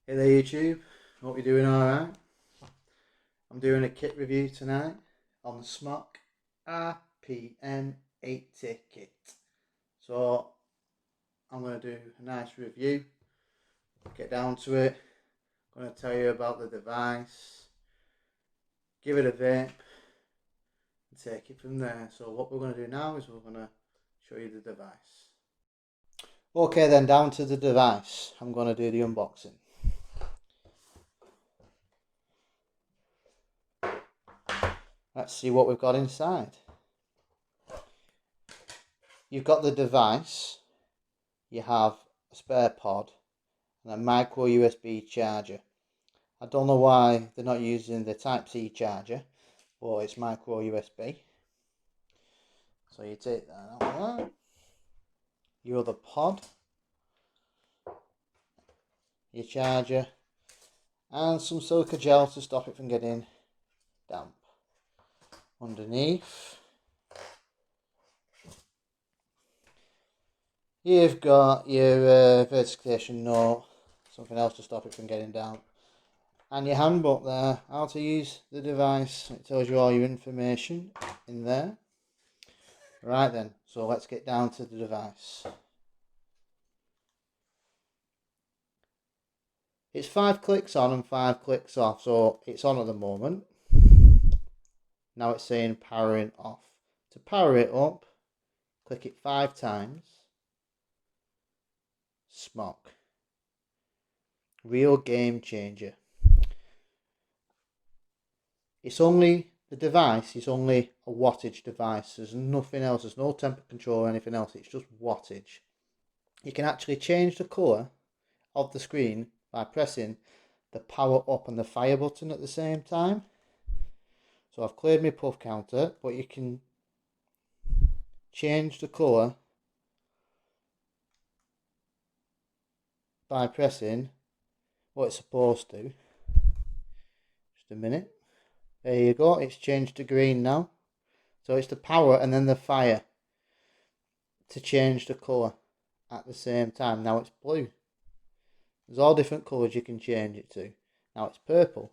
Hey there YouTube, hope you're doing alright. I'm doing a kit review tonight on the Smok RPM 80 kit. So I'm going to do a nice review, get down to it. I'm going to tell you about the device, give it a vape and take it from there. So what we're going to do now is we're going to show you the device. Okay then, down to the device. I'm going to do the unboxing. Let's see what we've got inside. You've got the device, you have a spare pod and a micro USB charger. I don't know why they're not using the Type-C charger, but it's micro USB. So you take that out of that. Your other pod, your charger, and some silica gel to stop it from getting damp. Underneath, you've got your verification note, something else to stop it from getting damp, and your handbook there, how to use the device. It tells you all your information in there. Right then, so let's get down to the device. It's 5 clicks on and 5 clicks off, so it's on at the moment. Now it's saying powering off. To power it up, click it 5 times. Smok. Real game changer. The device is only a wattage device. There's nothing else. There's no temperature control or anything else. It's just wattage. You can actually change the colour of the screen by pressing the power up and the fire button at the same time. So I've cleared my puff counter, but you can change the colour by pressing what it's supposed to. Just a minute. There you go, it's changed to green now. So it's the power and then the fire to change the colour at the same time. Now it's blue. There's all different colours you can change it to. Now it's purple.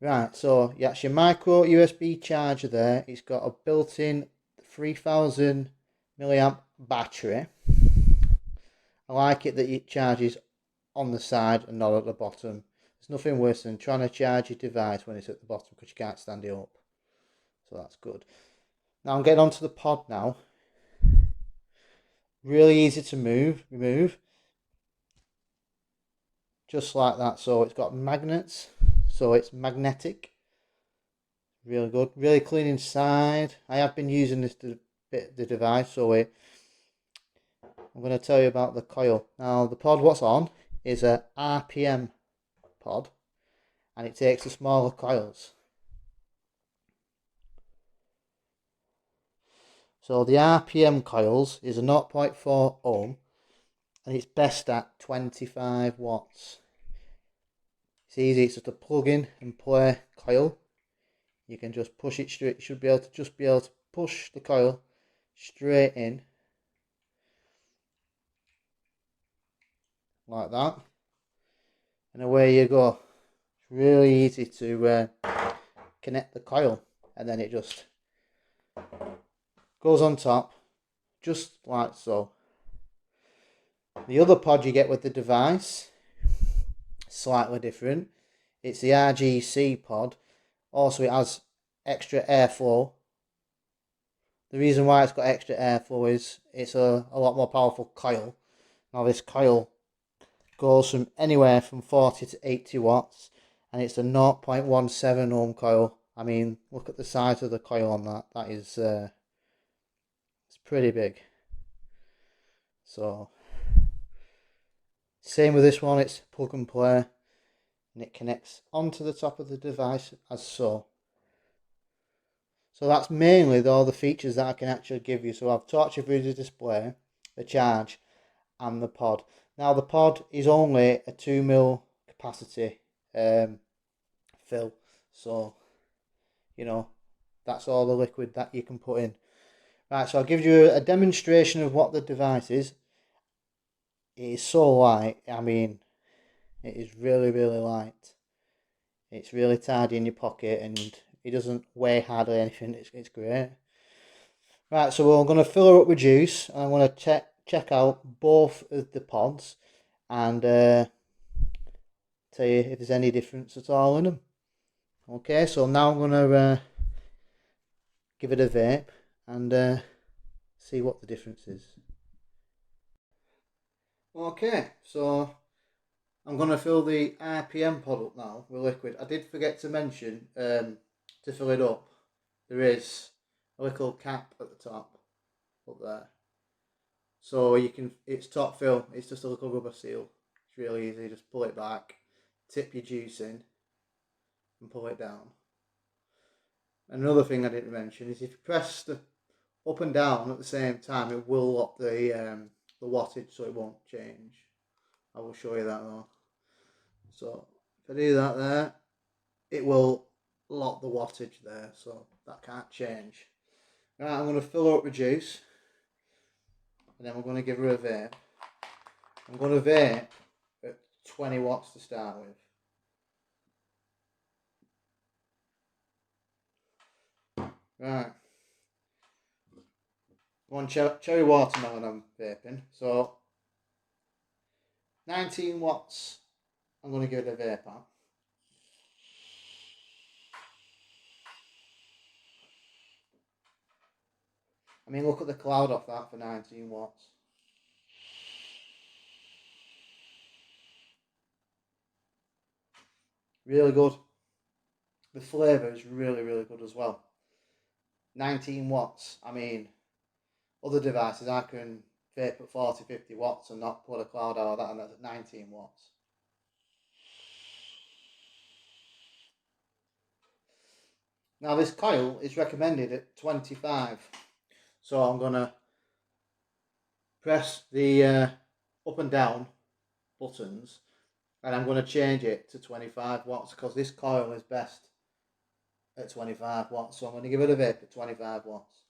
Right, so that's your micro USB charger there. It's got a built-in 3000 milliamp battery. I like it that it charges on the side and not at the bottom. There's nothing worse than trying to charge your device when it's at the bottom because you can't stand it up. So that's good. Now I'm getting onto the pod now. Really easy to remove. Just like that. So it's got magnets. So it's magnetic. Really good. Really clean inside. I have been using the device. So I'm going to tell you about the coil. Now the pod what's on is a RPM pod. And it takes the smaller coils. So the RPM coils is a 0.4 ohm and it's best at 25 watts. It's easy, it's just a plug in and play coil. You can just push it straight, you should be able to push the coil straight in. Like that. And away you go. It's really easy to connect the coil and then it just goes on top, just like so. The other pod you get with the device, slightly different. It's the RGC pod. Also, it has extra airflow. The reason why it's got extra airflow is it's a lot more powerful coil. Now this coil goes from anywhere from 40 to 80 watts, and it's a 0.17 ohm coil. I mean, look at the size of the coil on that. That is it's pretty big. So same with this one, it's plug and play and it connects onto the top of the device as so. So that's mainly all the features that I can actually give you. So I've talked you through the display, the charge and the pod. Now the pod is only a 2ml capacity fill. So, you know, that's all the liquid that you can put in. Right, so I'll give you a demonstration of what the device is. It is so light, I mean, It is really, really light. It's really tidy in your pocket and it doesn't weigh hardly anything. It's great. Right, so we're going to fill her up with juice. And I'm going to check out both of the pods and tell you if there's any difference at all in them. Okay, so now I'm going to give it a vape and see what the difference is. Okay, so I'm going to fill the RPM pod up now with liquid. I did forget to mention, to fill it up, there is a little cap at the top up there. So you can, it's top fill, it's just a little rubber seal. It's really easy, just pull it back, tip your juice in and pull it down. Another thing I didn't mention is if you press the up and down at the same time, it will lock the wattage so it won't change. I will show you that though. So if I do that there, it will lock the wattage there, so that can't change. Right, I'm going to fill her up with juice and then we're going to give her a vape. I'm going to vape at 20 watts to start with. Right. One cherry watermelon I'm vaping. So 19 watts I'm going to give it a vape at. I mean, look at the cloud off that for 19 watts. Really good. The flavour is really, really good as well. 19 watts. I mean, other devices I can vape at 40, 50 watts and not put a cloud out of that, and that's at 19 watts. Now this coil is recommended at 25. So I'm going to press the up and down buttons and I'm going to change it to 25 watts because this coil is best at 25 watts. So I'm going to give it a vape at 25 watts.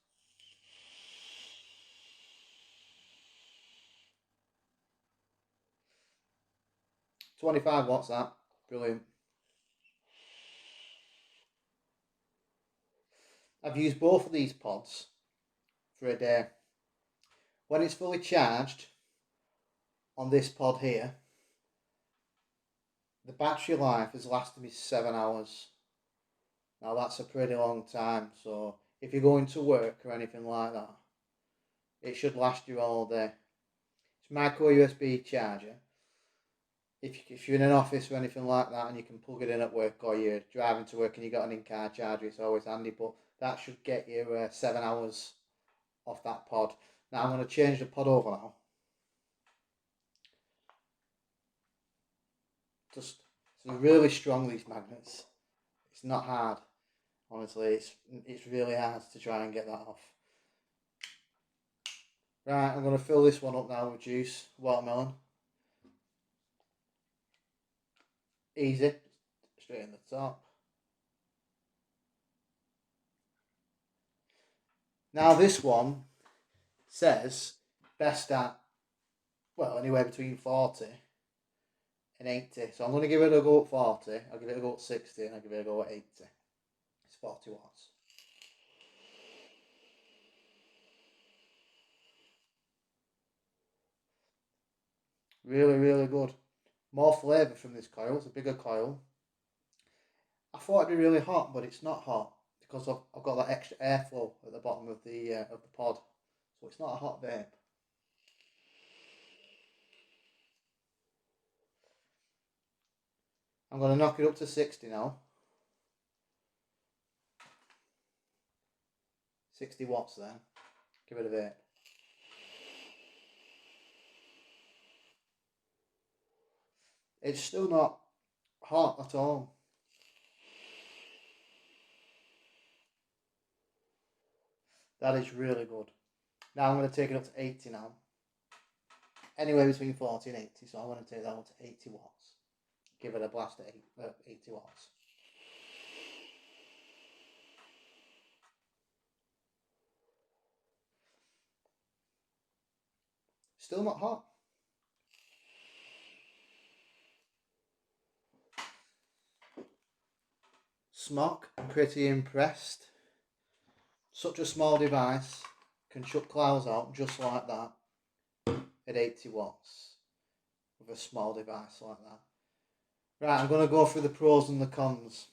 $25 that. Brilliant. I've used both of these pods for a day. When it's fully charged on this pod here, the battery life has lasted me 7 hours. Now that's a pretty long time, so if you're going to work or anything like that, it should last you all day. It's micro USB charger. If you're in an office or anything like that and you can plug it in at work or you're driving to work and you've got an in-car charger, it's always handy, but that should get you 7 hours off that pod. Now I'm going to change the pod over now. Just, it's really strong, these magnets. It's not hard, honestly, it's really hard to try and get that off. Right, I'm going to fill this one up now with juice, watermelon. Easy, straight in the top. Now this one says best at, well, anywhere between 40 and 80. So I'm going to give it a go at 40, I'll give it a go at 60, and I'll give it a go at 80. It's 40 watts. Really, really good. More flavour from this coil, it's a bigger coil. I thought it'd be really hot, but it's not hot because I've got that extra airflow at the bottom of the pod. So it's not a hot vape. I'm going to knock it up to 60 now. 60 watts then. Give it a vape. It's still not hot at all. That is really good. Now I'm going to take it up to 80 now. Anywhere between 40 and 80, so I'm going to take that up to 80 watts. Give it a blast at 80 watts. Still not hot. Smok. I'm pretty impressed. Such a small device can shut clouds out just like that at 80 watts with a small device like that. Right, I'm going to go through the pros and the cons.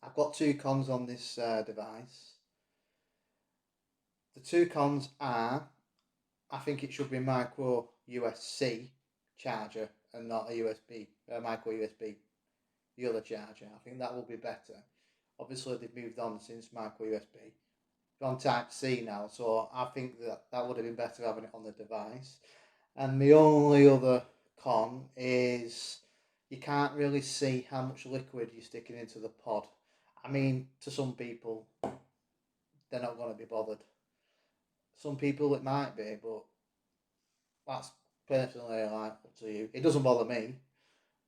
I've got 2 cons on this device. The 2 cons are, I think it should be micro USB charger and not a USB, micro USB, the other charger. I think that will be better. Obviously, they've moved on since micro USB. On Type C now, so I think that would have been better having it on the device. And the only other con is you can't really see how much liquid you're sticking into the pod. I mean, to some people, they're not going to be bothered. Some people it might be, but that's personally like up to you. It doesn't bother me,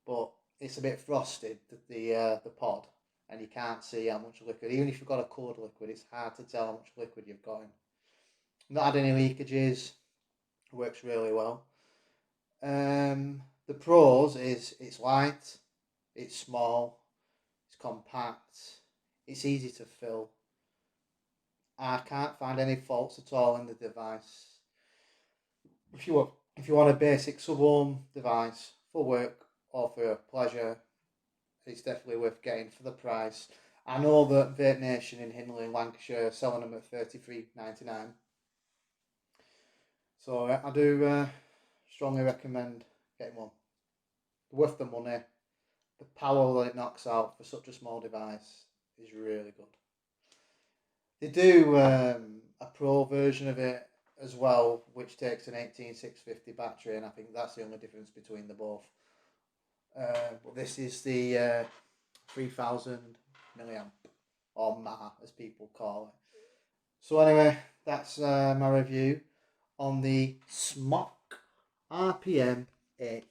but it's a bit frosted, the pod, and you can't see how much liquid. Even if you've got a cold liquid, it's hard to tell how much liquid you've got in. Not had any leakages. Works really well. The pros is it's light, it's small, it's compact, it's easy to fill. I can't find any faults at all in the device. If you want a basic sub-home device for work or for pleasure, it's definitely worth getting for the price. I know that Vape Nation in Hindley, Lancashire, are selling them at $33.99. So I do strongly recommend getting one. Worth the money. The power that it knocks out for such a small device is really good. They do a pro version of it as well, which takes an 18650 battery, and I think that's the only difference between the both. But this is the 3000 milliamp, or mAh as people call it. So anyway, that's my review on the Smok RPM 80.